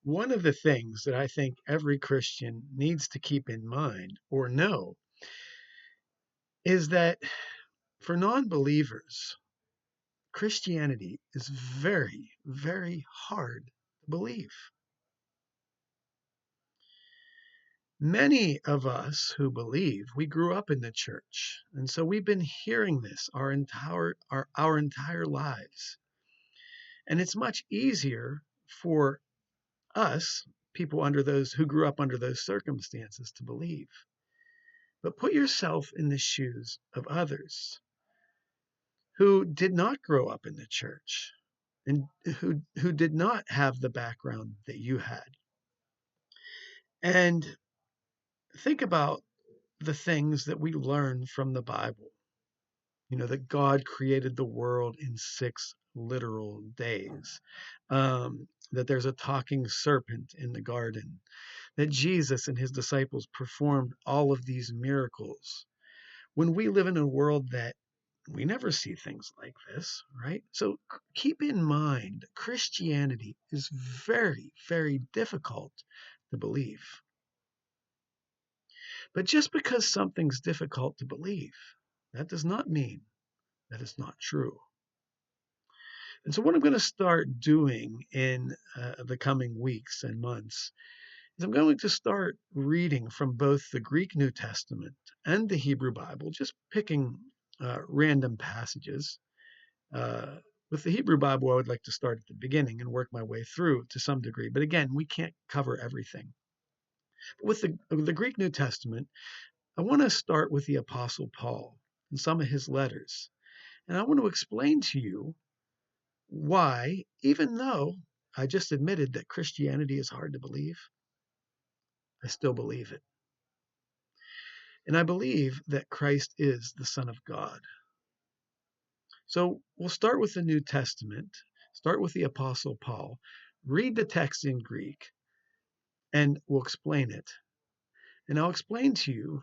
One of the things that I think every Christian needs to keep in mind or know is that for non believers, Christianity is very, very hard to believe. Many of us who believe, we grew up in the church. And so we've been hearing this our entire lives. And it's much easier for us, people under those who grew up under those circumstances, to believe. But put yourself in the shoes of others who did not grow up in the church and who did not have the background that you had. And think about the things that we learn from the Bible. You know, that God created the world in 6 literal days, that there's a talking serpent in the garden, that Jesus and his disciples performed all of these miracles. When we live in a world that we never see things like this, right? So keep in mind, Christianity is very, very difficult to believe. But just because something's difficult to believe, that does not mean that it's not true. And so, what I'm going to start doing in the coming weeks and months is I'm going to start reading from both the Greek New Testament and the Hebrew Bible, just picking random passages. Uh, with the Hebrew Bible, I would like to start at the beginning and work my way through to some degree. But again, we can't cover everything. But with the Greek New Testament, I want to start with the Apostle Paul and some of his letters. And I want to explain to you why, even though I just admitted that Christianity is hard to believe, I still believe it. And I believe that Christ is the Son of God. So we'll start with the New Testament, start with the Apostle Paul, read the text in Greek, and we'll explain it. And I'll explain to you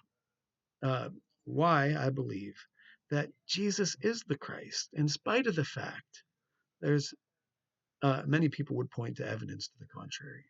why I believe that Jesus is the Christ, in spite of the fact there's many people would point to evidence to the contrary.